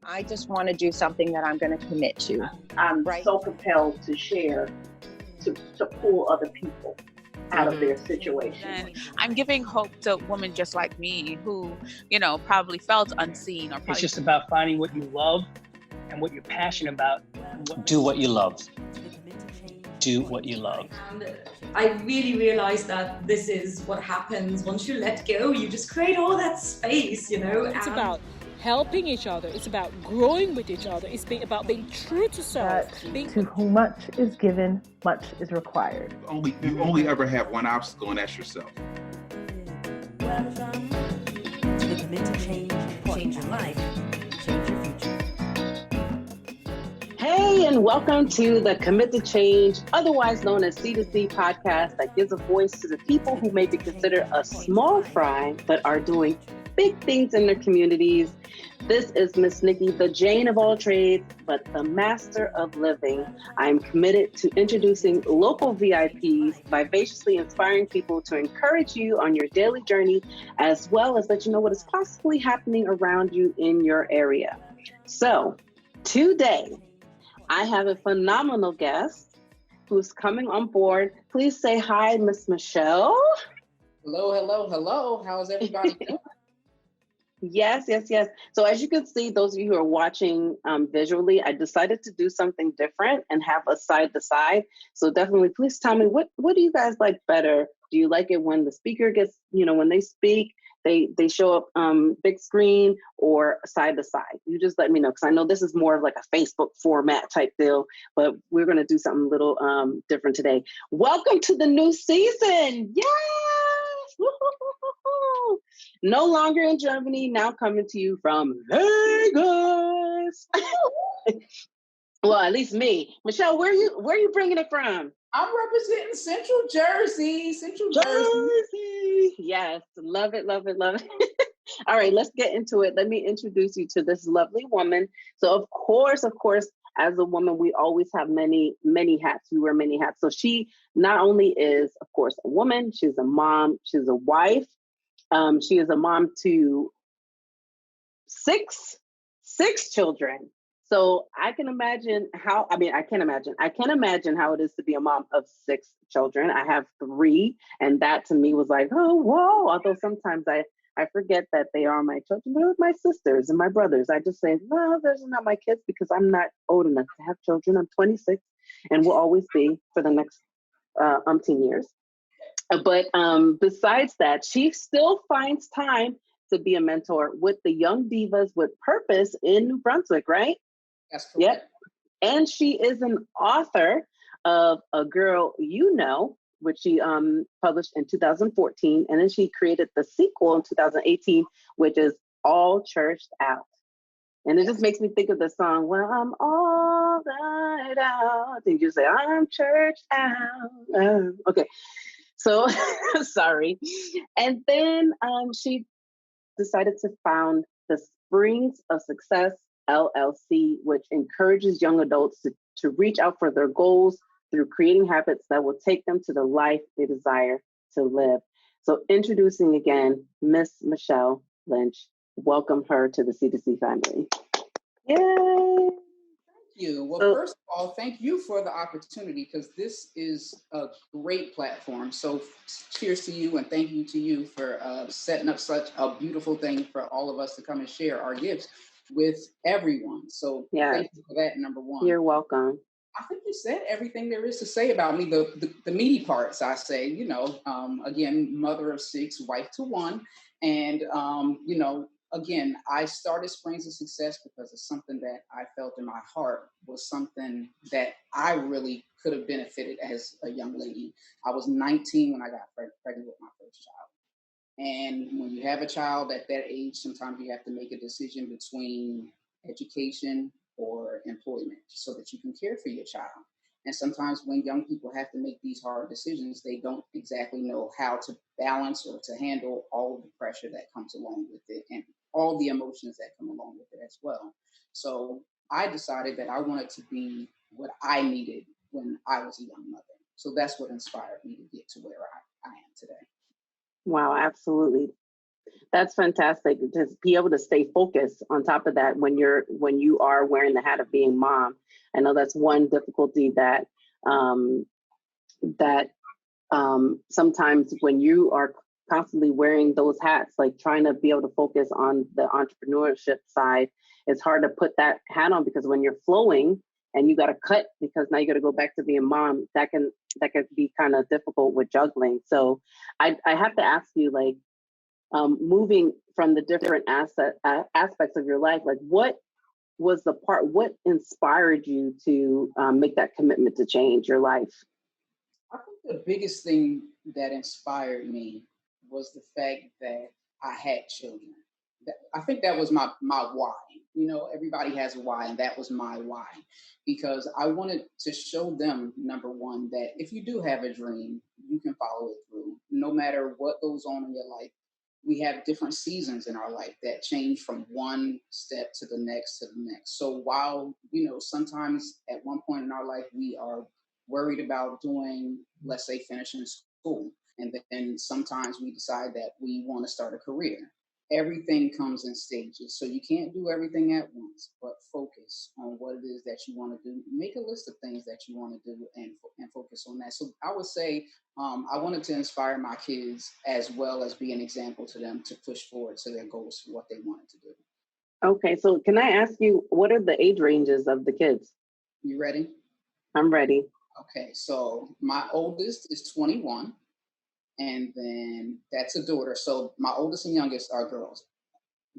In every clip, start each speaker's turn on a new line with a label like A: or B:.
A: I just want to do something that I'm going to commit to.
B: I'm
A: Right.
B: so compelled to share, to pull other people out of their situation.
C: And I'm giving hope to women just like me who, probably felt unseen or probably.
D: It's just about finding what you love and what you're passionate about.
E: Do what you love. Do what you love.
F: And I really realized that this is what happens once you let go. You just create all that space,
G: It's about helping each other. It's about growing with each other. It's about being true to self.
H: To whom much is given, much is required.
I: You only ever have one obstacle, and that's yourself.
J: Commit to change. Change your life. Change your future.
K: Hey, and welcome to the Commit to Change, otherwise known as C2C podcast that gives a voice to the people who may be considered a small fry, but are doing big things in their communities. This is Miss Nikki, the Jane of all trades, but the master of living. I'm committed to introducing local VIPs, vivaciously inspiring people to encourage you on your daily journey, as well as let you know what is possibly happening around you in your area. So today, I have a phenomenal guest who's coming on board. Please say hi, Miss Michelle.
L: Hello. How's everybody doing?
K: Yes. So as you can see, those of you who are watching visually, I decided to do something different and have a side to side. So definitely, please tell me, what do you guys like better? Do you like it when the speaker gets, when they speak, they show up big screen, or side to side? You just let me know, because I know this is more of like a Facebook format type deal, but we're going to do something a little different today. Welcome to the new season. Yes! Woo-hoo-hoo-hoo-hoo. No longer in Germany, now coming to you from Vegas. Well, at least me. Michelle, where are you bringing it from?
L: I'm representing Central Jersey.
K: Yes, love it. All right, let's get into it. Let me introduce you to this lovely woman. So of course, as a woman, we always have many, many hats. We wear many hats. So she not only is, of course, a woman, she's a mom, she's a wife. She is a mom to six children. So I can imagine how it is to be a mom of 6 children. I have 3, and that to me was like, oh, whoa. Although sometimes I forget that they are my children. They're my sisters and my brothers. I just say, no, those are not my kids, because I'm not old enough to have children. I'm 26 and will always be for the next umpteen years. But besides that, she still finds time to be a mentor with the young divas with purpose in New Brunswick, right?
L: That's correct.
K: Yep. And she is an author of A Girl You Know, which she published in 2014. And then she created the sequel in 2018, which is All Churched Out. And it just makes me think of the song, well, I'm all night out. And you say, I'm churched out. Okay. So, sorry. And then she decided to found the Springs of Success LLC, which encourages young adults to reach out for their goals through creating habits that will take them to the life they desire to live. So introducing again, Miss Michelle Lynch. Welcome her to the C2C family. Yay!
L: You. Well, first of all, thank you for the opportunity, because this is a great platform. So cheers to you, and thank you to you for setting up such a beautiful thing for all of us to come and share our gifts with everyone. So Thank you for that, number one.
K: You're welcome.
L: I think you said everything there is to say about me. The meaty parts, I say, again, mother of 6, wife to 1. And, again, I started Springs of Success because it's something that I felt in my heart was something that I really could have benefited as a young lady. I was 19 when I got pregnant with my first child. And when you have a child at that age, sometimes you have to make a decision between education or employment so that you can care for your child. And sometimes when young people have to make these hard decisions, they don't exactly know how to balance or to handle all of the pressure that comes along with it and all the emotions that come along with it as well. So I decided that I wanted to be what I needed when I was a young mother. So that's what inspired me to get to where I am today.
K: Wow, absolutely. That's fantastic to be able to stay focused on top of that when you are wearing the hat of being mom. I know that's one difficulty that sometimes when you are constantly wearing those hats, like trying to be able to focus on the entrepreneurship side, it's hard to put that hat on because when you're flowing and you got to cut because now you got to go back to being mom, that can be kind of difficult with juggling. So I have to ask you, like, moving from the different aspects of your life, like what inspired you to make that commitment to change your life?
L: I think the biggest thing that inspired me was the fact that I had children. I think that was my why. You know, everybody has a why, and that was my why, because I wanted to show them, number one, that if you do have a dream, you can follow it through, no matter what goes on in your life. We have different seasons in our life that change from one step to the next to the next. So while, you know, sometimes at one point in our life, we are worried about doing, let's say, finishing school. And then sometimes we decide that we want to start a career. Everything comes in stages. So you can't do everything at once, but focus on what it is that you want to do. Make a list of things that you want to do and focus on that. So I would say I wanted to inspire my kids as well as be an example to them to push forward to their goals for what they wanted to do.
K: Okay, so can I ask you, what are the age ranges of the kids?
L: You ready?
K: I'm ready.
L: Okay, so my oldest is 21. And then that's a daughter. So my oldest and youngest are girls.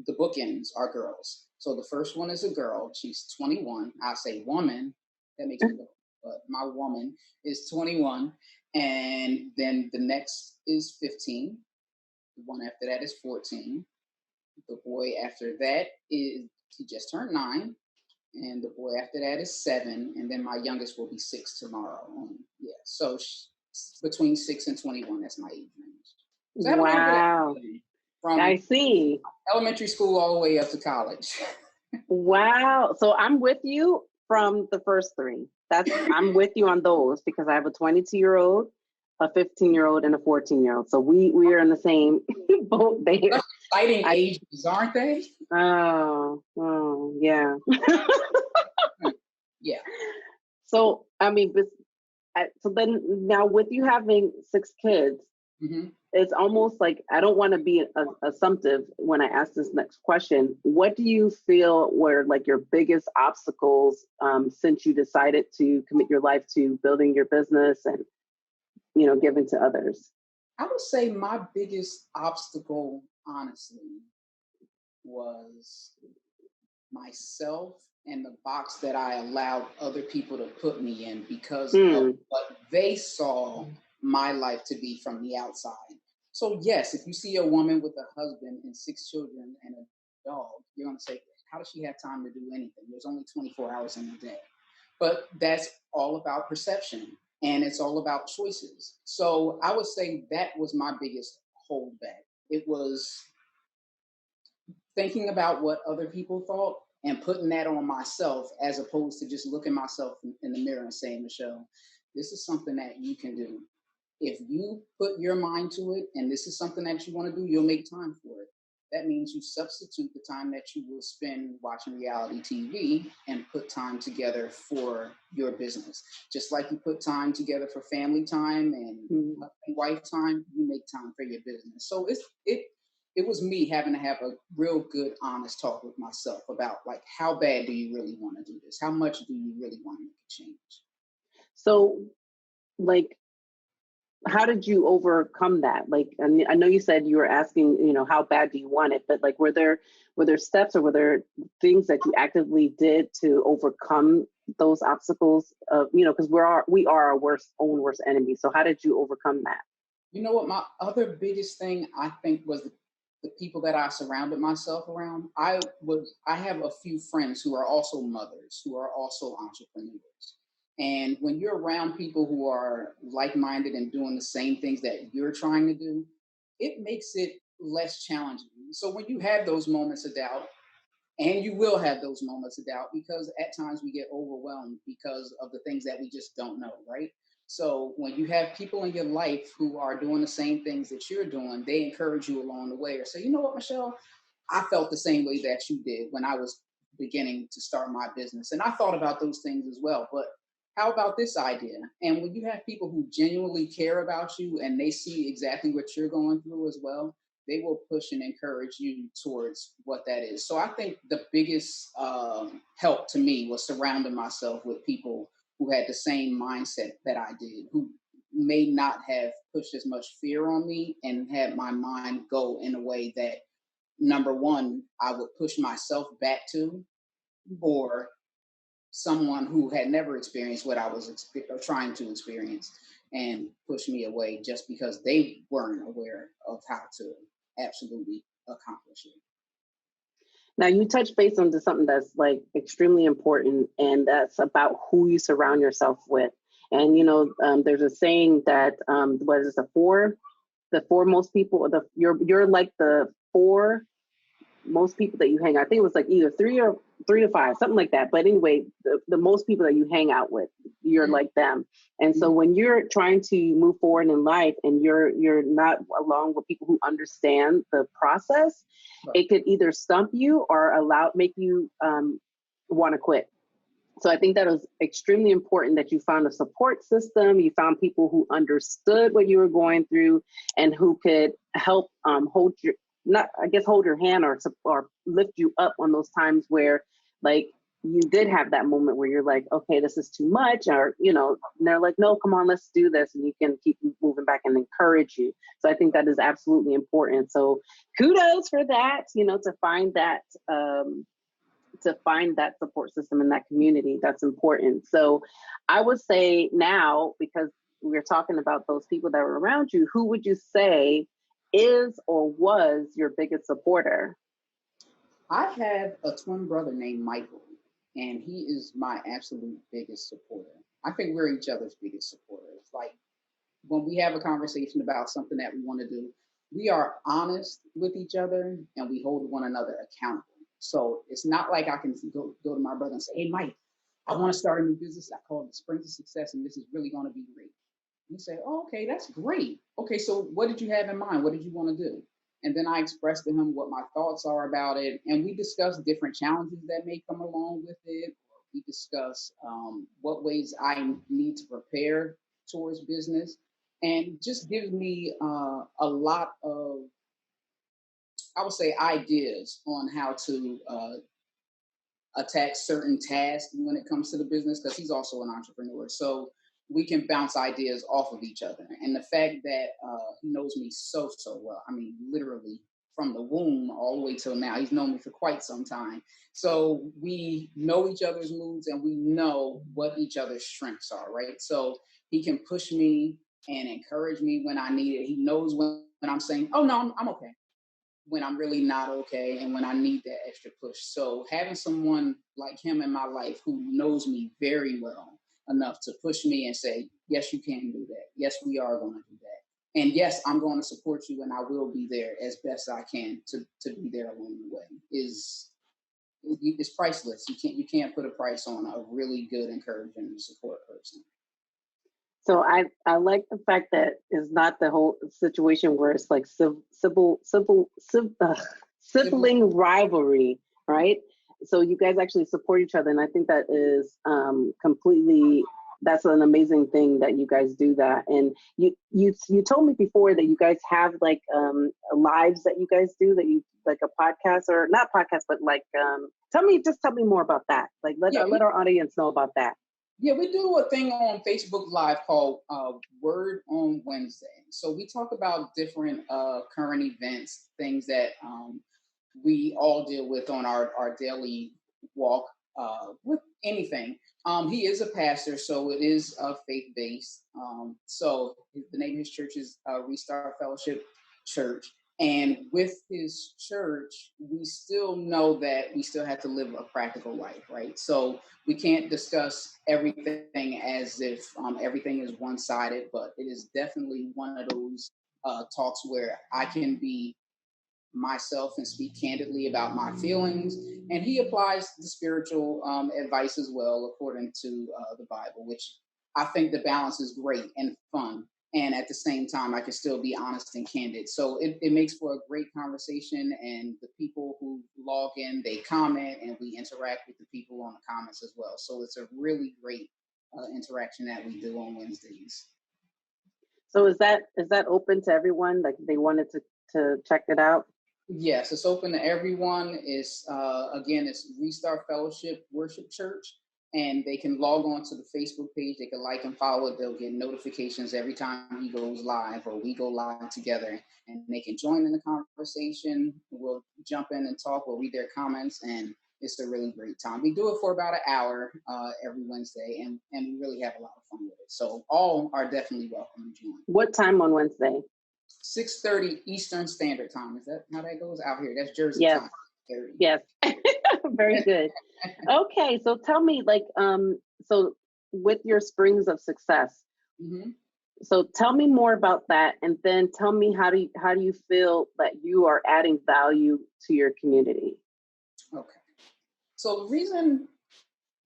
L: The bookends are girls. So the first one is a girl. She's 21. I say woman. That makes me look. But my woman is 21. And then the next is 15. The one after that is 14. The boy after that he just turned 9. And the boy after that is 7. And then my youngest will be 6 tomorrow. Yeah. So between 6 and 21, that's my age range. So
K: wow.
L: From
K: I see.
L: Elementary school all the way up to college.
K: Wow. So I'm with you from the first 3. I'm with you on those because I have a 22-year-old, a 15-year-old, and a 14-year-old. So we are in the same boat there.
L: Exciting ages, aren't they?
K: Oh, yeah.
L: Yeah.
K: So, I mean, so then now with you having 6 kids,
L: mm-hmm.
K: It's almost like I don't want to be assumptive when I ask this next question. What do you feel were like your biggest obstacles since you decided to commit your life to building your business and, you know, giving to others?
L: I would say my biggest obstacle, honestly, was myself and the box that I allowed other people to put me in because of what they saw my life to be from the outside. So yes, if you see a woman with a husband and 6 children and a dog, you're going to say, how does she have time to do anything? There's only 24 hours in a day. But that's all about perception and it's all about choices. So I would say that was my biggest holdback. It was thinking about what other people thought and putting that on myself as opposed to just looking myself in the mirror and saying, Michelle, this is something that you can do. If you put your mind to it and this is something that you want to do, you'll make time for it. That means you substitute the time that you will spend watching reality TV and put time together for your business. Just like you put time together for family time and wife time, you make time for your business. So it was me having to have a real good, honest talk with myself about like, how bad do you really want to do this? How much do you really want to make a change? So like, how did you overcome that? Like, I know you said you were asking, you know, how bad do you want it? But like, were there steps or were there things that you actively did to overcome those obstacles? Of, you know, because we are our own worst enemy. So how did you overcome that? You know what? My other biggest thing I think was the people that I surrounded myself around. I have a few friends who are also mothers, who are also entrepreneurs. And when you're around people who are like-minded and doing the same things that you're trying to do, it makes it less challenging. So when you have those moments of doubt, and you will have those moments of doubt because at times we get overwhelmed because of the things that we just don't know, right? So when you have people in your life who are doing the same things that you're doing, they encourage you along the way or say, you know what, Michelle, I felt the same way that you did when I was beginning to start my business. And I thought about those things as well. But how about this idea? And when you have people who genuinely care about you and they see exactly what you're going through as well, they will push and encourage you towards what that is. So I think the biggest help to me was surrounding myself with people who had the same mindset that I did, who may not have pushed as much fear on me and had my mind go in a way that, number one, I would push myself back to, or someone who had never experienced what I was trying to experience and push me away just because they weren't aware of how to absolutely accomplish it.
K: Now you touch base onto something that's like extremely important, and that's about who you surround yourself with. And there's a saying that what is it, the four most people, or you're like the four most people that you hang out. I think it was like either three to five, something like that. But anyway, the most people that you hang out with, you're like them. And so when you're trying to move forward in life and you're not along with people who understand the process, it could either stump you or make you want to quit. So I think that was extremely important that you found a support system. You found people who understood what you were going through and who could help hold your hand or lift you up on those times where like you did have that moment where you're like, okay, this is too much, or and they're like, no, come on, let's do this, and you can keep moving back and encourage you. So I think that is absolutely important. So kudos for that, to find that support system in that community. That's important. So I would say now, because we're talking about those people that were around you, who would you say is or was your biggest supporter?
L: I have a twin brother named Michael, and he is my absolute biggest supporter. I think we're each other's biggest supporters. Like when we have a conversation about something that we want to do, we are honest with each other and we hold one another accountable. So it's not like I can go to my brother and say, hey, Mike, I want to start a new business. I call it Springs of Success, and this is really going to be great. You say, oh, okay, that's great. Okay, so what did you have in mind? What did you want to do? And then I express to him what my thoughts are about it. And we discuss different challenges that may come along with it. We discuss what ways I need to prepare towards business. And just gives me a lot of, I would say, ideas on how to attack certain tasks when it comes to the business, because he's also an entrepreneur. So we can bounce ideas off of each other. And the fact that he knows me so well, I mean, literally from the womb all the way till now, he's known me for quite some time. So we know each other's moods and we know what each other's strengths are, right? So he can push me and encourage me when I need it. He knows when I'm saying, oh, no, I'm okay, when I'm really not okay, and when I need that extra push. So having someone like him in my life who knows me very well enough to push me and say, yes, you can do that. Yes, we are going to do that. And yes, I'm going to support you, and I will be there as best I can to be there along the way. It's priceless. You can't put a price on a really good, encouraging, and support person.
K: So I like the fact that it's not the whole situation where it's like sibling rivalry, right? So you guys actually support each other, and I think that is that's an amazing thing that you guys do that. And you told me before that you guys have like lives that you guys do, that you like a podcast, or not podcast, but like tell me more about that. Like let our audience know about that.
L: Yeah, we do a thing on Facebook Live called Word on Wednesday. So we talk about different current events, things that we all deal with on our daily walk with anything. He is a pastor, so it is faith-based. So the name of his church is Restart Fellowship Church. And with his church, we still know that we still have to live a practical life, right? So we can't discuss everything as if everything is one-sided, but it is definitely one of those talks where I can be myself and speak candidly about my feelings. And he applies the spiritual advice as well, according to the Bible, which I think the balance is great and fun. And at the same time, I can still be honest and candid. So it makes for a great conversation. And the people who log in, they comment, and we interact with the people on the comments as well. So it's a really great interaction that we do on Wednesdays.
K: So is that open to everyone? Like if they wanted to check it out?
L: Yes, it's open to everyone. It's again, it's Restart Fellowship Worship Church, and they can log on to the Facebook page. They can like and follow it. They'll get notifications every time he goes live or we go live together, and they can join in the conversation. We'll jump in and talk. We'll read their comments, and it's a really great time. We do it for about an hour every Wednesday, and we really have a lot of fun with it. So all are definitely welcome to join.
K: What time on Wednesday?
L: 6:30 Eastern Standard Time. Is that how that goes out here? That's Jersey
K: Yes.
L: time.
K: Yes. Very good. Okay, so tell me, like, so with your Springs of Success, so tell me more about that, and then tell me how do you feel that you are adding value to your community?
L: Okay. So the reason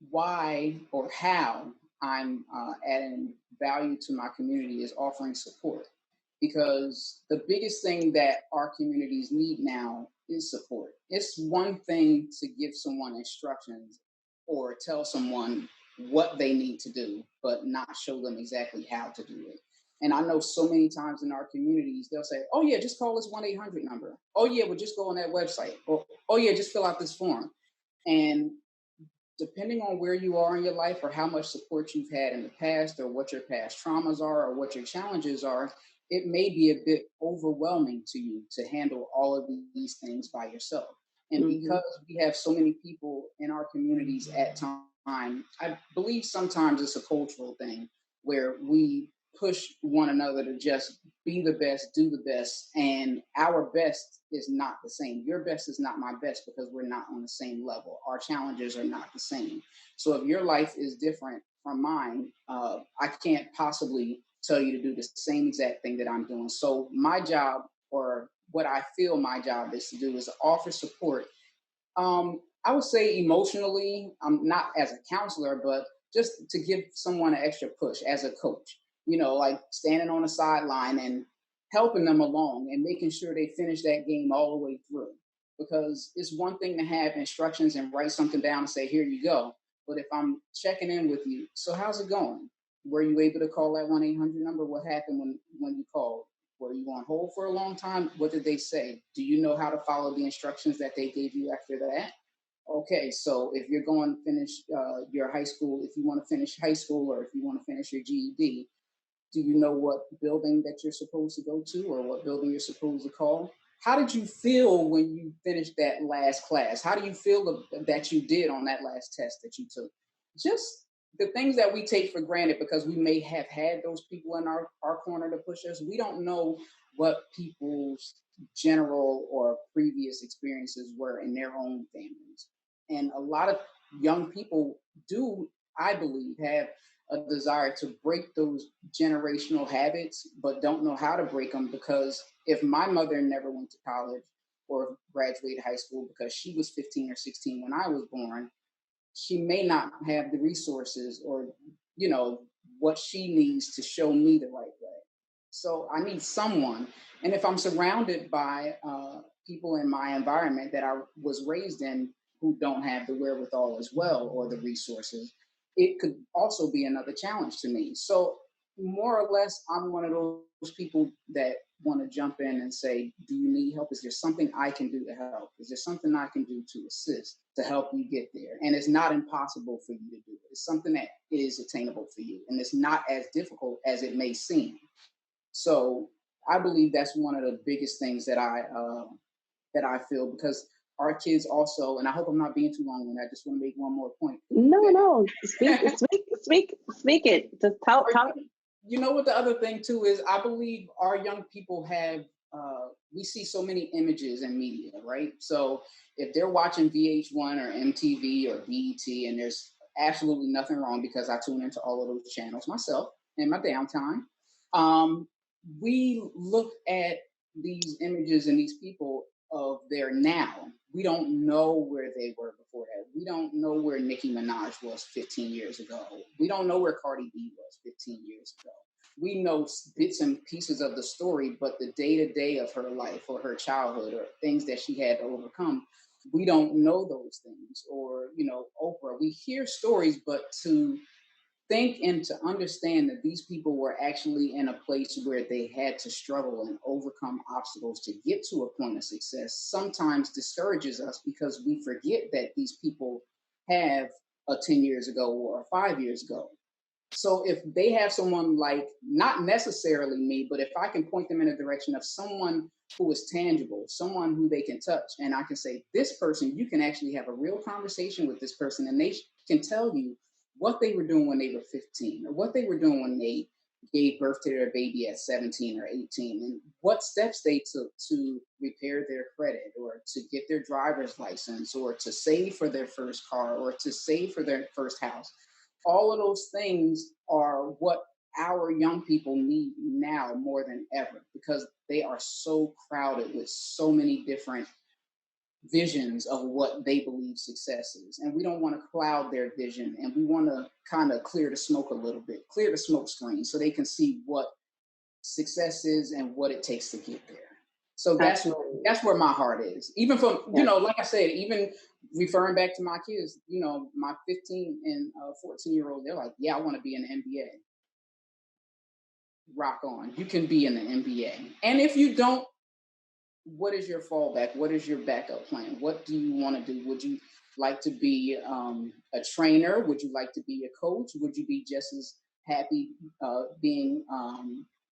L: why or how I'm adding value to my community is offering support. Because the biggest thing that our communities need now is support. It's one thing to give someone instructions or tell someone what they need to do, but not show them exactly how to do it. And I know so many times in our communities, they'll say, oh yeah, just call this 1-800 number. Oh yeah, well just go on that website. Or, oh yeah, just fill out this form. And depending on where you are in your life or how much support you've had in the past or what your past traumas are or what your challenges are, it may be a bit overwhelming to you to handle all of these things by yourself. And because we have so many people in our communities at time, I believe sometimes it's a cultural thing where we push one another to just be the best, do the best, and our best is not the same. Your best is not my best because we're not on the same level. Our challenges are not the same. So if your life is different from mine, I can't possibly tell you to do the same exact thing that I'm doing. So my job, or what I feel my job is to do, is to offer support. I would say emotionally, not as a counselor, but just to give someone an extra push as a coach, like standing on the sideline and helping them along and making sure they finish that game all the way through. Because it's one thing to have instructions and write something down and say, here you go. But if I'm checking in with you, so how's it going? Were you able to call that 1-800 number? What happened when you called? Were you on hold for a long time? What did they say? Do you know how to follow the instructions that they gave you after that? Okay, so if you're going to finish your high school, if you want to finish high school or if you want to finish your GED, do you know what building that you're supposed to go to or what building you're supposed to call? How did you feel when you finished that last class? How do you feel that you did on that last test that you took? Just the things that we take for granted because we may have had those people in our corner to push us. We don't know what people's general or previous experiences were in their own families. And a lot of young people do, I believe, have a desire to break those generational habits, but don't know how to break them because if my mother never went to college or graduated high school because she was 15 or 16 when I was born, she may not have the resources or, what she needs to show me the right way. So I need someone. And if I'm surrounded by people in my environment that I was raised in who don't have the wherewithal as well or the resources, it could also be another challenge to me. So more or less, I'm one of those people that want to jump in and say, do you need help? Is there something I can do to help? Is there something I can do to assist to help you get there? And it's not impossible for you to do it. It's something that is attainable for you. And it's not as difficult as it may seem. So I believe that's one of the biggest things that I feel because our kids also, and I hope I'm not being too long-winded. I just want to make one more point.
K: No, speak it. Just tell.
L: You know what the other thing too is, I believe our young people have, we see so many images in media, right? So if they're watching VH1 or MTV or BET, and there's absolutely nothing wrong because I tune into all of those channels myself in my downtime, we look at these images and these people their now. We don't know where they were before that. We don't know where Nicki Minaj was 15 years ago. We don't know where Cardi B was 15 years ago. We know bits and pieces of the story, but the day-to-day of her life or her childhood or things that she had to overcome, we don't know those things. Or, you know, Oprah, we hear stories, but to think and to understand that these people were actually in a place where they had to struggle and overcome obstacles to get to a point of success sometimes discourages us, because we forget that these people have a 10 years ago or 5 years ago. So if they have someone like, not necessarily me, but if I can point them in a direction of someone who is tangible, someone who they can touch, and I can say, this person, you can actually have a real conversation with this person, and they can tell you what they were doing when they were 15, or what they were doing when they gave birth to their baby at 17 or 18, and what steps they took to repair their credit, or to get their driver's license, or to save for their first car, or to save for their first house. All of those things are what our young people need now more than ever, because they are so crowded with so many different visions of what they believe success is. And we don't want to cloud their vision, and we want to kind of clear the smoke a little bit, clear the smoke screen, so they can see what success is and what it takes to get there. So that's where my heart is. Even from, you know, like I said, even referring back to my kids, you know, my 15 and 14-year-old, they're like, yeah, I want to be in the NBA. Rock on. You can be in the NBA. And if you don't, what is your fallback? What is your backup plan? What do you want to do? Would you like to be a trainer? Would you like to be a coach? Would you be just as happy being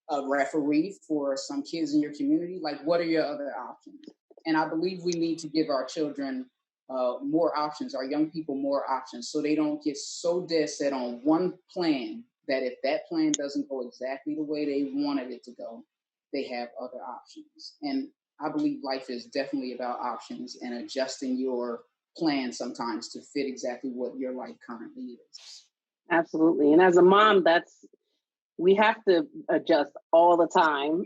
L: a referee for some kids in your community? Like, what are your other options? And I believe we need to give our children more options, our young people more options, so they don't get so dead set on one plan that if that plan doesn't go exactly the way they wanted it to go, they have other options. And I believe life is definitely about options and adjusting your plan sometimes to fit exactly what your life currently is.
K: Absolutely. And as a mom, we have to adjust all the time.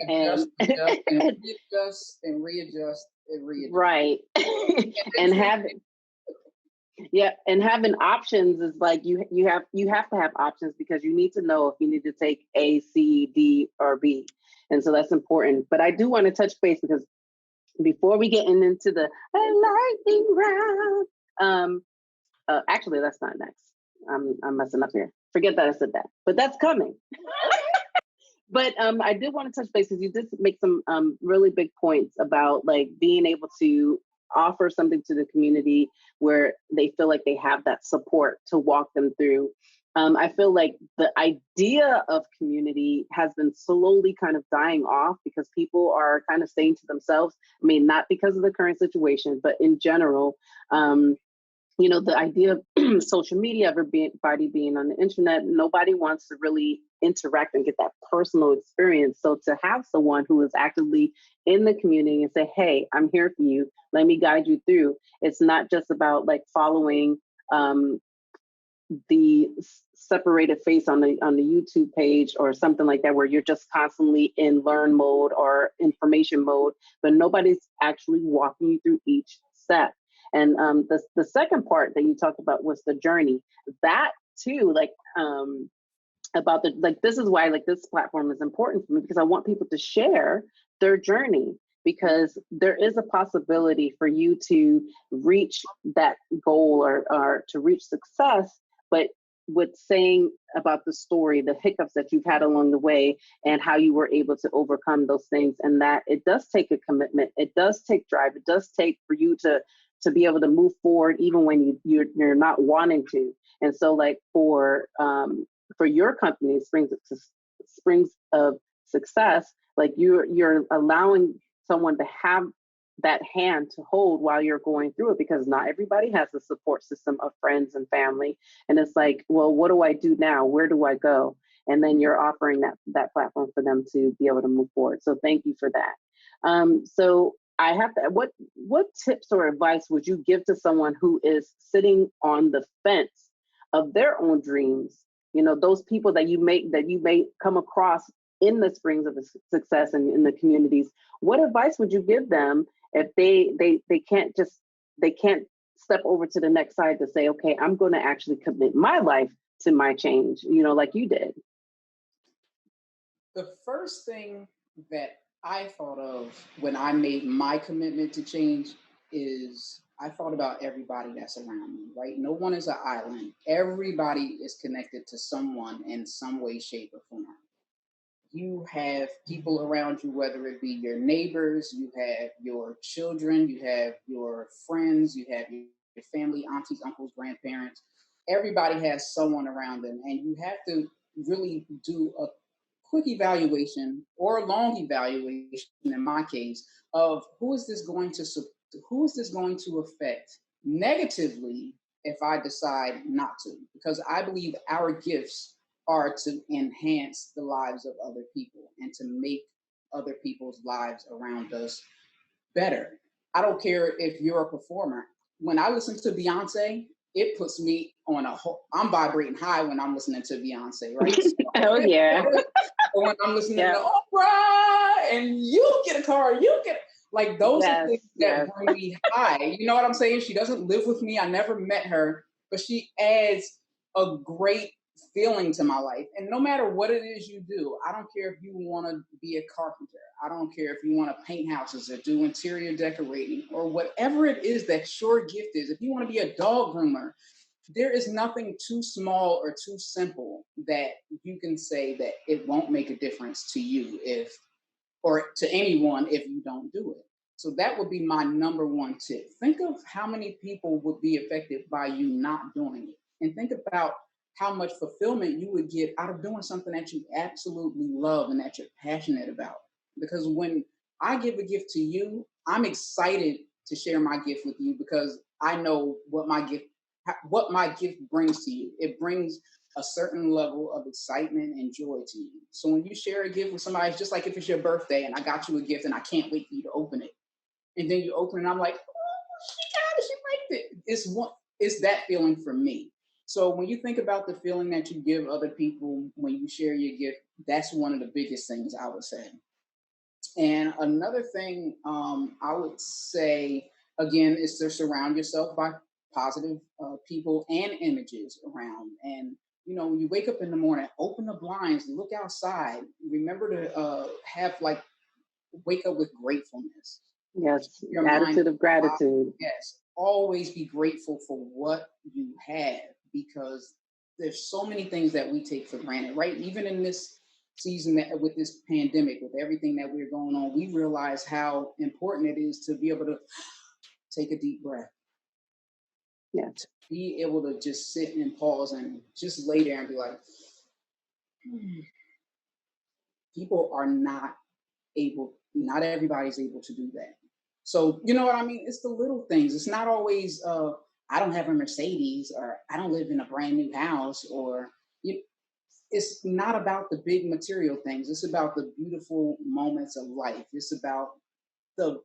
L: Adjust and readjust.
K: Right. And having options is like you have to have options, because you need to know if you need to take A, C, D, or B. And so that's important. But I do want to touch base, because before we get into the lightning round, actually that's not next. I'm messing up here. Forget that I said that, but that's coming. But I did want to touch base, because you did make some really big points about like being able to offer something to the community where they feel like they have that support to walk them through. I feel like the idea of community has been slowly kind of dying off, because people are kind of staying to themselves. I mean, not because of the current situation, but in general. You know, the idea of social media, everybody being on the internet, nobody wants to really interact and get that personal experience. So to have someone who is actively in the community and say, hey, I'm here for you, let me guide you through. It's not just about like following the separated face on the YouTube page or something like that, where you're just constantly in learn mode or information mode, but nobody's actually walking you through each step. And the second part that you talked about was the journey. That too, like about this is why like this platform is important for me, because I want people to share their journey, because there is a possibility for you to reach that goal or to reach success, but with saying about the story, the hiccups that you've had along the way, and how you were able to overcome those things, and that it does take a commitment, it does take drive, it does take for you to be able to move forward even when you're not wanting to. And so like for your company, Springs of Success, like you're allowing someone to have that hand to hold while you're going through it, because not everybody has a support system of friends and family. And it's like, well, what do I do now? Where do I go? And then you're offering that platform for them to be able to move forward. So thank you for that. So I have to, what tips or advice would you give to someone who is sitting on the fence of their own dreams? You know, those people that you may come across in the Springs of Success and in the communities. What advice would you give them? if they can't step over to the next side to say, okay, I'm going to actually commit my life to my change, like you did.
L: The first thing that I thought of when I made my commitment to change is I thought about everybody that's around me, right? No one is an island. Everybody is connected to someone in some way, shape, or form. You have people around you, whether it be your neighbors, you have your children, you have your friends, you have your family, aunties, uncles, grandparents. Everybody has someone around them, and you have to really do a quick evaluation or a long evaluation, in my case, of who is this going to affect negatively if I decide not to? Because I believe our gifts are to enhance the lives of other people and to make other people's lives around us better. I don't care if you're a performer. When I listen to Beyonce, it puts me on I'm vibrating high when I'm listening to Beyonce, right?
K: Oh yeah.
L: When I'm listening to Oprah and you get a car, like those are things that bring me high. You know what I'm saying? She doesn't live with me. I never met her, but she adds a great feeling to my life. And no matter what it is you do, I don't care if you want to be a carpenter. I don't care if you want to paint houses or do interior decorating or whatever it is that your gift is. If you want to be a dog groomer, there is nothing too small or too simple that you can say that it won't make a difference to you or to anyone if you don't do it. So that would be my number one tip. Think of how many people would be affected by you not doing it. And think about how much fulfillment you would get out of doing something that you absolutely love and that you're passionate about. Because when I give a gift to you, I'm excited to share my gift with you because I know what my gift brings to you. It brings a certain level of excitement and joy to you. So when you share a gift with somebody, it's just like if it's your birthday and I got you a gift and I can't wait for you to open it. And then you open it and I'm like, oh, she liked it. It's that feeling for me. So when you think about the feeling that you give other people when you share your gift, that's one of the biggest things I would say. And another thing I would say, again, is to surround yourself by positive people and images around. And, when you wake up in the morning, open the blinds, look outside. Remember to wake up with gratefulness.
K: Yes, attitude of gratitude.
L: Yes, always be grateful for what you have because there's so many things that we take for granted, right? Even in this season with this pandemic, with everything that we're going on, we realize how important it is to be able to take a deep breath.
K: Yes.
L: Be able to just sit and pause and just lay there and be like, people are not everybody's able to do that. So, you know what I mean? It's the little things. It's not always, I don't have a Mercedes or I don't live in a brand new house or, it's not about the big material things. It's about the beautiful moments of life. It's about the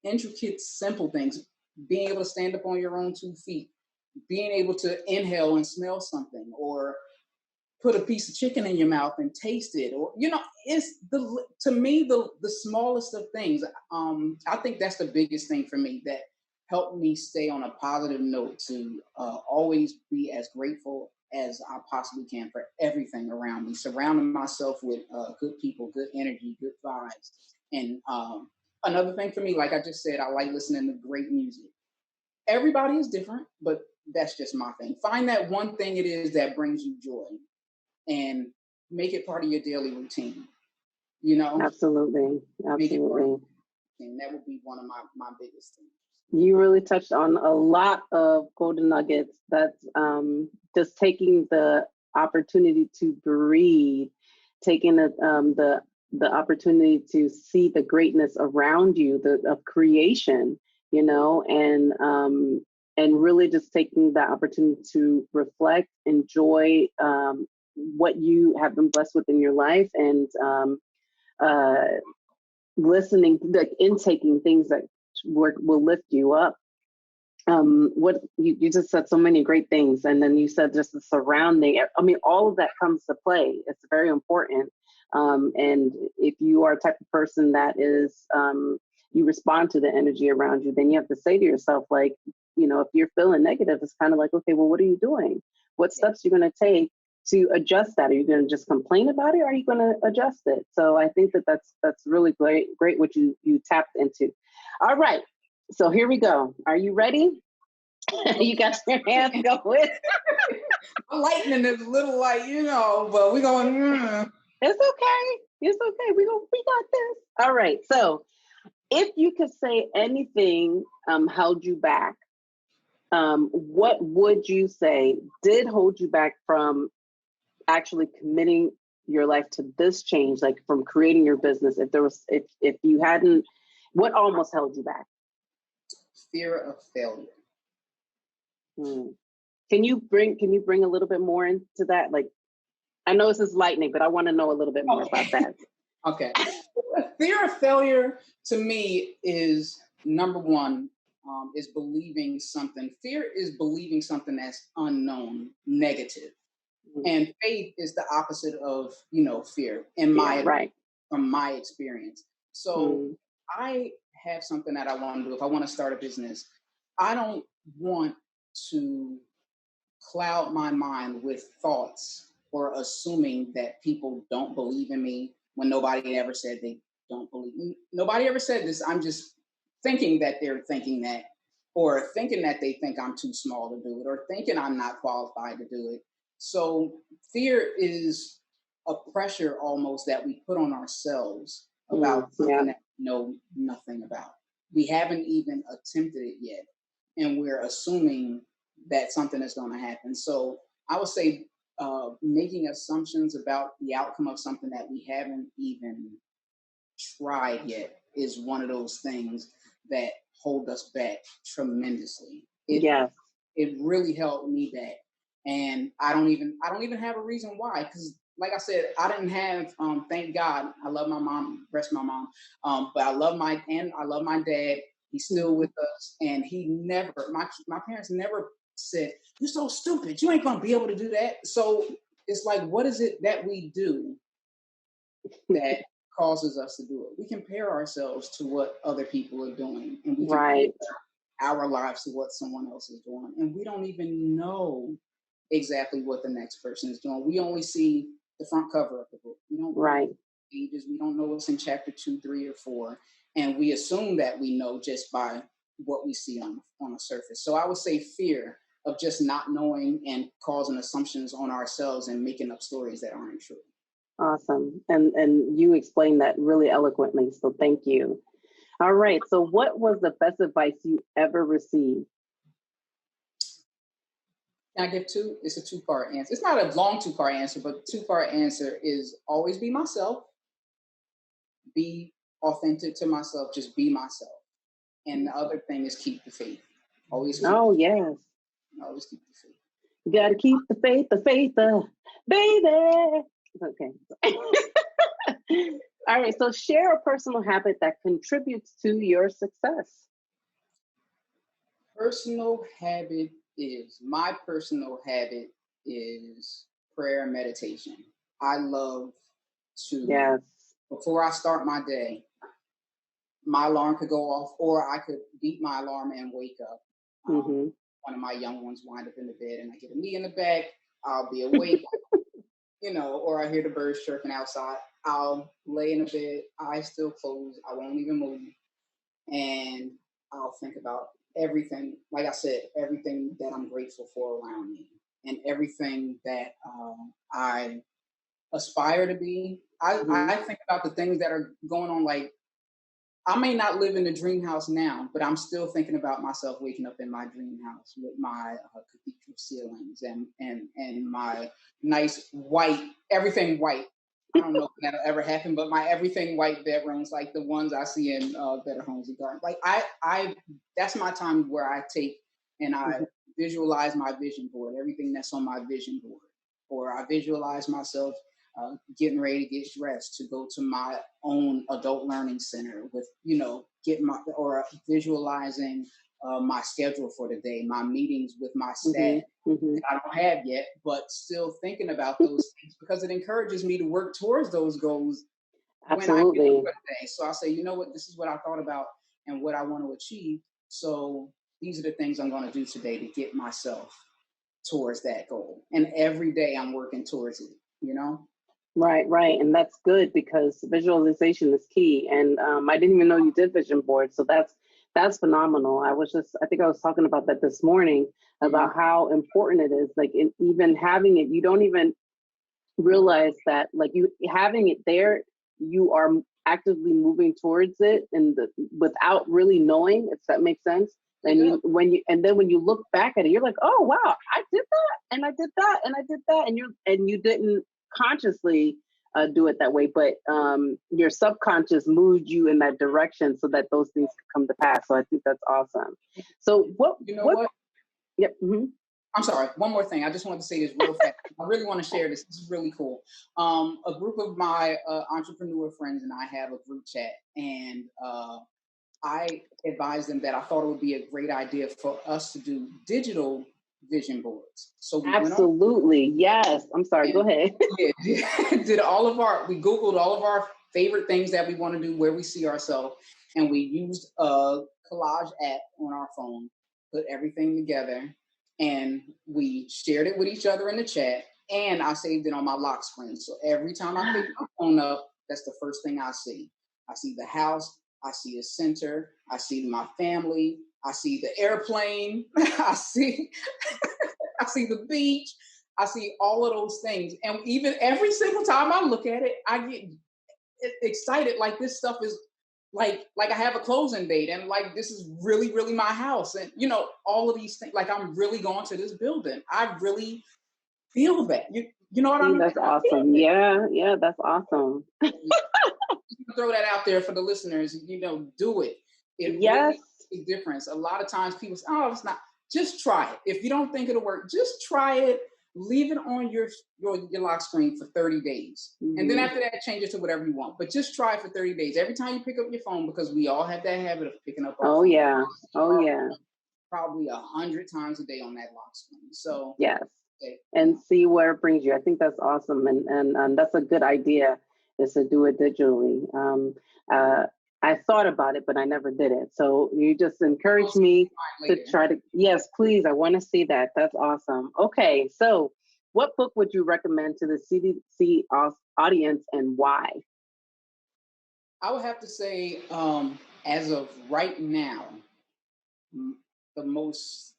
L: intricate, simple things. Being able to stand up on your own 2 feet, being able to inhale and smell something, or put a piece of chicken in your mouth and taste it, or it's to me the smallest of things. I think that's the biggest thing for me that helped me stay on a positive note to always be as grateful as I possibly can for everything around me, surrounding myself with good people, good energy, good vibes. And another thing for me, like I just said, I like listening to great music. Everybody is different, but that's just my thing. Find that one thing it is that brings you joy and make it part of your daily routine.
K: Absolutely.
L: And that would be one of my biggest things.
K: You really touched on a lot of golden nuggets. That's just taking the opportunity to breathe, taking the opportunity to see the greatness around you, of creation, and really just taking the opportunity to reflect, enjoy what you have been blessed with in your life, and listening, intaking things that will lift you up. What you just said so many great things, and then you said just the surrounding. I mean, all of that comes to play. It's very important. And if you are a type of person that is, you respond to the energy around you, then you have to say to yourself, like, you know, if you're feeling negative, it's kind of like, okay, well, what are you doing? What steps are you going to take to adjust that? Are you going to just complain about it, or are you going to adjust it? So I think that that's really great what you tapped into. All right, so here we go. Are you ready? You got your hands going.
L: Lightning is a little like, you know, but we're going.
K: It's okay. It's okay. We got this. All right. So, if you could say anything held you back, what would you say did hold you back from actually committing your life to this change, like from creating your business? If you hadn't, what almost held you back?
L: Fear of failure.
K: Can you bring a little bit more into that? Like, I know this is lightning, but I want to know a little bit more about that.
L: Okay. Fear of failure to me is number one, is believing something. Fear is believing something that's unknown, negative. And faith is the opposite of, you know, fear from my experience. So I have something that I want to do. If I want to start a business, I don't want to cloud my mind with thoughts or assuming that people don't believe in me when nobody ever said they don't believe me. Nobody ever said this. I'm just thinking that they're thinking that, or thinking that they think I'm too small to do it, or thinking I'm not qualified to do it. So fear is a pressure almost that we put on ourselves about something that we know nothing about. We haven't even attempted it yet, and we're assuming that something is going to happen. So I would say making assumptions about the outcome of something that we haven't even tried yet is one of those things that hold us back tremendously. It really held me back. And I don't even have a reason why, because like I said, I didn't have, thank God, I love my mom, rest my mom, but I love my dad. He's still with us, and he never, my parents never said, "You're so stupid, you ain't gonna be able to do that." So it's like, what is it that we do that causes us to do it? We compare ourselves to what other people are doing, and we compare our lives to what someone else is doing, and we don't even know exactly what the next person is doing. We only see the front cover of the book. We don't know pages. We don't know what's in chapter 2, 3, or 4, and we assume that we know just by what we see on a surface. So I would say fear of just not knowing and causing assumptions on ourselves and making up stories that aren't true.
K: Awesome, and you explained that really eloquently. So thank you. All right. So what was the best advice you ever received?
L: Can I give two? It's a two-part answer. It's not a long two-part answer, but two-part answer is always be myself, be authentic to myself, just be myself. And the other thing is keep the faith. Always keep
K: Always keep the faith. You got to keep the faith, baby. Okay. All right. So share a personal habit that contributes to your success.
L: My personal habit is prayer and meditation. I love to, before I start my day, my alarm could go off, or I could beat my alarm and wake up. One of my young ones wind up in the bed, and I get a knee in the back. I'll be awake, or I hear the birds chirping outside. I'll lay in the bed, eyes still closed. I won't even move, and I'll think about everything. Like I said, everything that I'm grateful for around me, and everything that I aspire to be. I think about the things that are going on. Like, I may not live in the dream house now, but I'm still thinking about myself waking up in my dream house with my cathedral ceilings and my nice white, everything white. I don't know if that'll ever happen, but my everything white bedrooms, like the ones I see in Better Homes and Gardens. Like I that's my time where I take and I visualize my vision board, everything that's on my vision board, or I visualize myself getting ready to get dressed to go to my own adult learning center with, visualizing my schedule for the day, my meetings with my staff that I don't have yet, but still thinking about those things because it encourages me to work towards those goals when I get
K: Absolutely.
L: through a day. So I say, you know what, this is what I thought about and what I want to achieve. So these are the things I'm going to do today to get myself towards that goal. And every day I'm working towards it, you know?
K: Right, right. And that's good because visualization is key. And I didn't even know you did vision boards. So that's phenomenal. I think I was talking about that this morning about how important it is. Like even having it, you don't even realize that like you having it there, you are actively moving towards it and without really knowing, if that makes sense. And then when you look back at it, you're like, oh wow, I did that and I did that and I did that, and you didn't consciously do it that way, but your subconscious moved you in that direction so that those things could come to pass. So I think that's awesome. So what? Yep. Mm-hmm.
L: I'm sorry. One more thing. I just wanted to say this real fast. I really want to share this. This is really cool. A group of my entrepreneur friends and I have a group chat, and I advised them that I thought it would be a great idea for us to do digital vision boards. So we
K: absolutely, yes. I'm sorry. Go ahead.
L: we Googled all of our favorite things that we want to do, where we see ourselves, and we used a collage app on our phone, put everything together, and we shared it with each other in the chat. And I saved it on my lock screen. So every time I pick my phone up, that's the first thing I see. I see the house. I see a center. I see my family. I see the airplane. I see the beach. I see all of those things. And even every single time I look at it, I get excited. Like this stuff is like I have a closing date, and like this is really, really my house. And you know, all of these things, like I'm really going to this building. I really feel that. You know what I mean?
K: That's awesome. Yeah, that's awesome.
L: Throw that out there for the listeners. You know, do it. It really makes a difference. A lot of times people say, "Oh, it's not." Just try it. If you don't think it'll work, just try it. Leave it on your lock screen for 30 days. Mm-hmm. And then after that, change it to whatever you want. But just try it for 30 days. Every time you pick up your phone, because we all have that habit of picking up our phone.
K: Yeah.
L: Probably 100 times a day on that lock screen. So
K: yes. And see where it brings you. I think that's awesome. And that's a good idea, is to do it digitally. I thought about it, but I never did it. So you just encouraged me to try to, yes, please. I want to see that. That's awesome. Okay. So what book would you recommend to the CDC audience and why?
L: I would have to say, as of right now, the most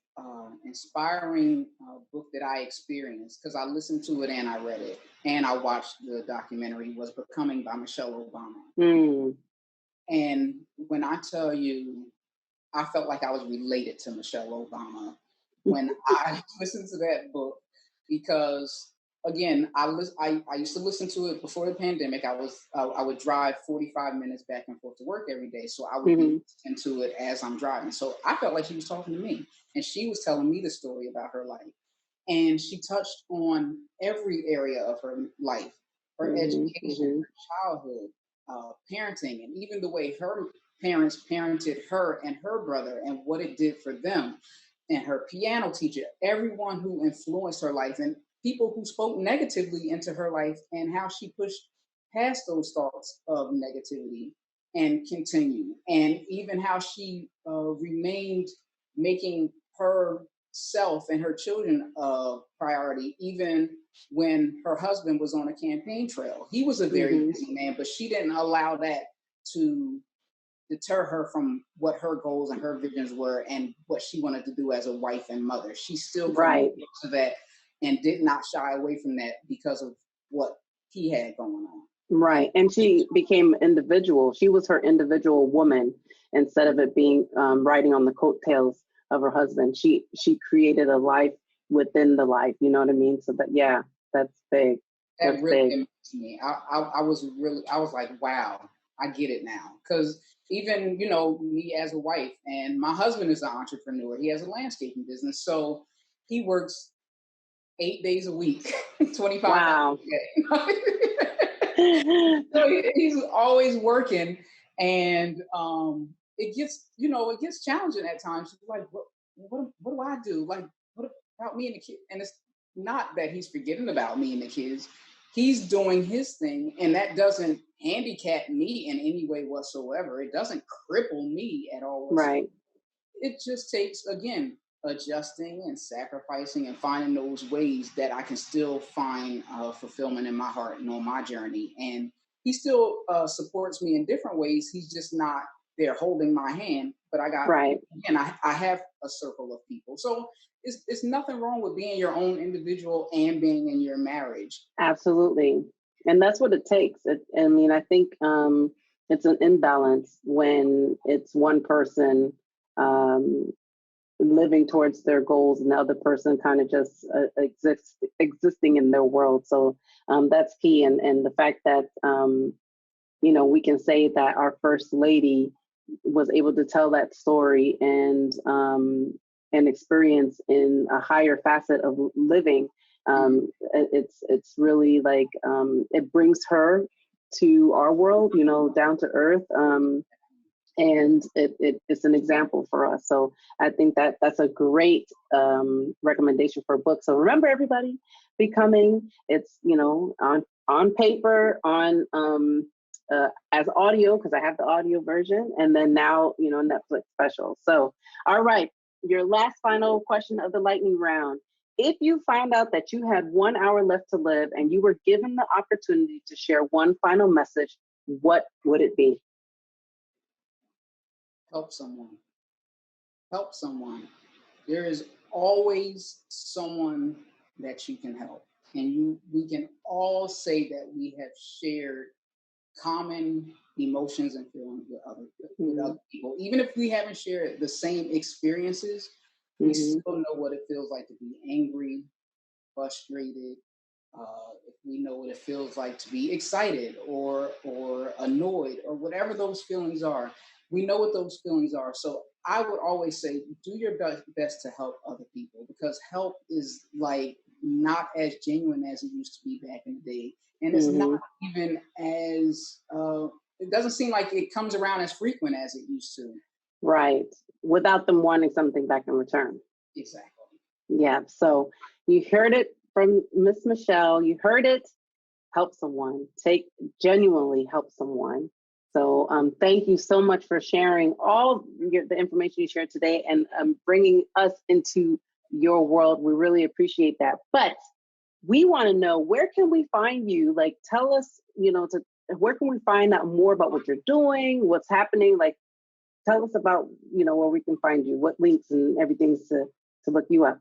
L: inspiring book that I experienced, because I listened to it and I read it and I watched the documentary, was Becoming by Michelle Obama. And when I tell you, I felt like I was related to Michelle Obama when I listened to that book, because again, I used to listen to it before the pandemic. I would drive 45 minutes back and forth to work every day, so I would be listening to it as I'm driving. So I felt like she was talking to me, and she was telling me the story about her life, and she touched on every area of her life, her education, her childhood, parenting, and even the way her parents parented her and her brother and what it did for them, and her piano teacher, everyone who influenced her life, and people who spoke negatively into her life, and how she pushed past those thoughts of negativity and continued, and even how she remained making herself and her children a priority, even when her husband was on a campaign trail. He was a very busy man, but she didn't allow that to deter her from what her goals and her visions were and what she wanted to do as a wife and mother. She still committed to that and did not shy away from that because of what he had going on.
K: Right. And she became individual. She was her individual woman instead of it being riding on the coattails of her husband. She created a life within the life. You know what I mean? So that, that's big.
L: That really amazed me. I was like, wow, I get it now. Because even, you know, me as a wife, and my husband is an entrepreneur. He has a landscaping business. So he works 8 days a week, 25 hours a day. So he's always working, and it gets challenging at times. Like, what do I do? Like, what about me and the kids? And it's not that he's forgetting about me and the kids. He's doing his thing, and that doesn't handicap me in any way whatsoever. It doesn't cripple me at all.
K: Right.
L: It just takes, again, adjusting and sacrificing and finding those ways that I can still find fulfillment in my heart and on my journey. And he still supports me in different ways. He's just not there holding my hand. But I got, again, I have a circle of people. So it's nothing wrong with being your own individual and being in your marriage.
K: Absolutely. And that's what it takes. I mean, I think it's an imbalance when it's one person living towards their goals and the other person kind of just existing in their world. So that's key. And the fact that, we can say that our first lady was able to tell that story and experience in a higher facet of living. It's really like it brings her to our world, down to earth, and it's an example for us. So I think that's a great recommendation for a book. So remember, everybody, Becoming. It's on paper, on as audio, because I have the audio version, and then now Netflix special. So all right, your last final question of the lightning round. If you found out that you had 1 hour left to live and you were given the opportunity to share one final message, what would it be?
L: Help someone. Help someone. There is always someone that you can help. And we can all say that we have shared common emotions and feelings with other people. Even if we haven't shared the same experiences, we still know what it feels like to be angry, frustrated. If we know what it feels like to be excited or annoyed or whatever those feelings are, we know what those feelings are. So I would always say, do your best to help other people, because help is like not as genuine as it used to be back in the day. And it's not even as, it doesn't seem like it comes around as frequent as it used to.
K: Right. Without them wanting something back in return.
L: Exactly.
K: Yeah. So you heard it from Miss Michelle. You heard it. Help someone. Genuinely help someone. So thank you so much for sharing all the information you shared today and bringing us into your world. We really appreciate that. But we want to know, where can we find you? Like, tell us, where can we find out more about what you're doing, what's happening? Like, tell us about, where we can find you, what links and everything to look you up.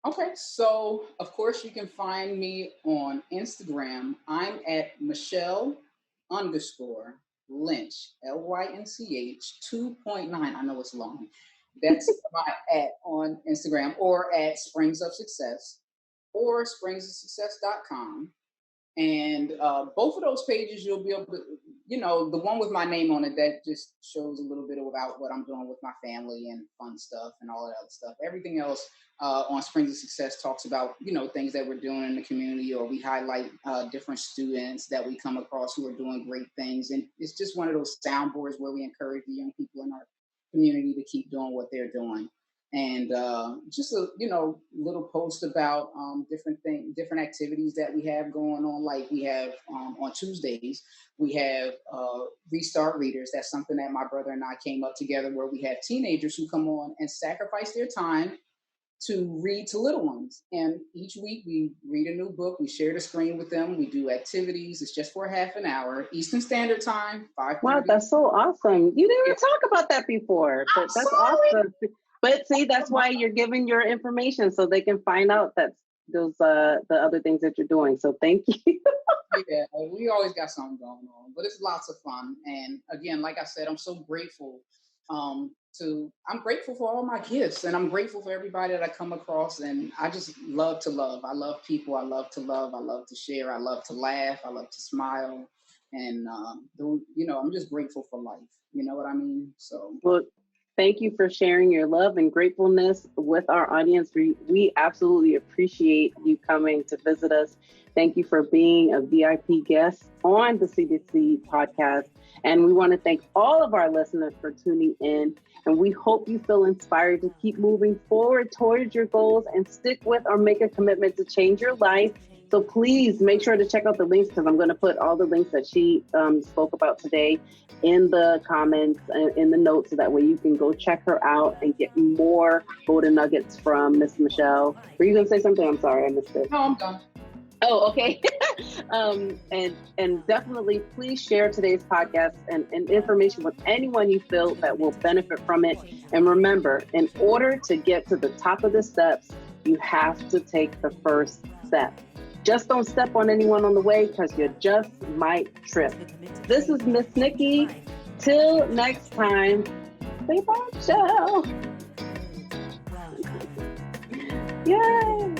L: Okay, so of course you can find me on Instagram. I'm at Michelle _Lynch, LYNCH 2.9. I know it's long. That's my @ on Instagram, or at Springs of Success or springsofsuccess.com. And both of those pages, you'll be able to, the one with my name on it, that just shows a little bit about what I'm doing with my family and fun stuff and all that other stuff. Everything else on Springs of Success talks about, things that we're doing in the community, or we highlight different students that we come across who are doing great things. And it's just one of those soundboards where we encourage the young people in our community to keep doing what they're doing. And just a little post about different activities that we have going on. Like we have on Tuesdays, we have Restart Readers. That's something that my brother and I came up together, where we have teenagers who come on and sacrifice their time to read to little ones. And each week we read a new book. We share the screen with them. We do activities. It's just for half an hour, Eastern Standard Time, 5:30.
K: Wow, that's so awesome. You didn't even talk about that before, but that's awesome. But see, that's why you're giving your information, so they can find out that those the other things that you're doing. So thank you.
L: Yeah, we always got something going on, but it's lots of fun. And again, like I said, I'm so grateful. I'm grateful for all my gifts, and I'm grateful for everybody that I come across. And I just love to love. I love people. I love to love. I love to share. I love to laugh. I love to smile. And I'm just grateful for life. You know what I mean? So.
K: Well, thank you for sharing your love and gratefulness with our audience. We absolutely appreciate you coming to visit us. Thank you for being a VIP guest on the CDC podcast. And we want to thank all of our listeners for tuning in. And we hope you feel inspired to keep moving forward towards your goals and stick with or make a commitment to change your life So please make sure to check out the links, because I'm going to put all the links that she spoke about today in the comments and in the notes, so that way you can go check her out and get more golden nuggets from Miss Michelle. Were you going to say something? I'm sorry, I missed it.
L: No, I'm done.
K: Oh, okay. And definitely please share today's podcast and information with anyone you feel that will benefit from it. And remember, in order to get to the top of the steps, you have to take the first step. Just don't step on anyone on the way, because you just might trip. This is Miss Nikki. Till next time, say bye, Michelle. Yay!